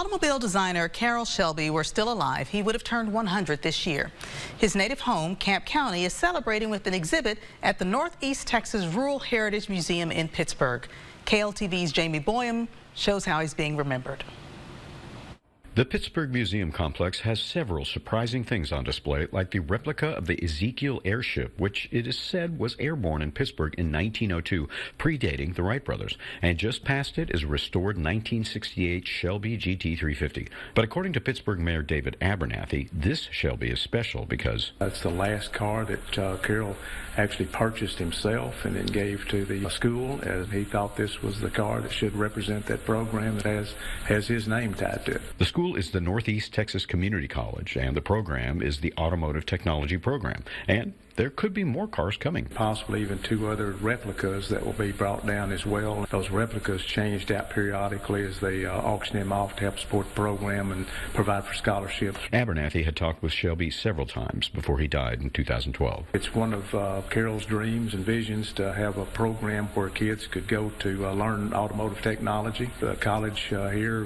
automobile designer Carroll Shelby were still alive, he would have turned 100 this year. His native home, Camp County, is celebrating with an exhibit at the Northeast Texas Rural Heritage Museum in Pittsburg. KLTV's Jamie Boyum shows how he's being remembered. The Pittsburg Museum Complex has several surprising things on display, like the replica of the Ezekiel airship, which it is said was airborne in Pittsburgh in 1902, predating the Wright brothers. And just past it is a restored 1968 Shelby GT350. But according to Pittsburgh Mayor David Abernathy, this Shelby is special because that's the last car that Carroll actually purchased himself and then gave to the school, as he thought this was the car that should represent that program that has his name tied to it. The school is the Northeast Texas Community College, and the program is the Automotive Technology Program. And there could be more cars coming. Possibly even 2 other replicas that will be brought down as well. Those replicas changed out periodically as they auction them off to help support the program and provide for scholarships. Abernathy had talked with Shelby several times before he died in 2012. It's one of Carroll's dreams and visions to have a program where kids could go to learn automotive technology. The college here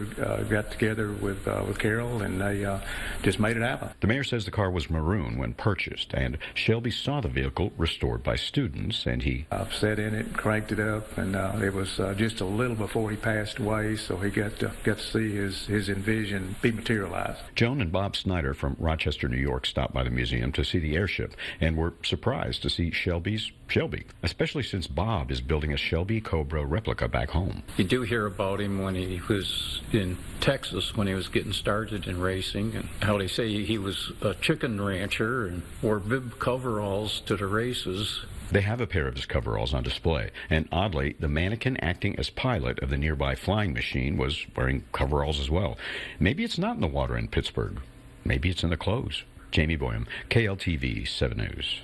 got together with Carroll, and they just made it happen. The mayor says the car was maroon when purchased, and Shelby saw the vehicle restored by students, and he sat in it, cranked it up, and it was just a little before he passed away, so he got to see his envision be materialized. Joan and Bob Snyder from Rochester, New York, stopped by the museum to see the airship and were surprised to see Shelby's Shelby, especially since Bob is building a Shelby Cobra replica back home. You do hear about him when he was in Texas, when he was getting started in racing, and how they say he was a chicken rancher and wore bib coveralls to the races. They have a pair of his coveralls on display, and oddly, the mannequin acting as pilot of the nearby flying machine was wearing coveralls as well. Maybe it's not in the water in Pittsburgh. Maybe it's in the clothes. Jamie Boyum, KLTV 7 News.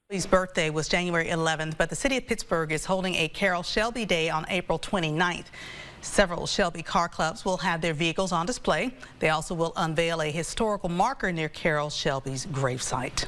His birthday was January 11th, but the city of Pittsburgh is holding a Carroll Shelby Day on April 29th. Several Shelby car clubs will have their vehicles on display. They also will unveil a historical marker near Carroll Shelby's gravesite.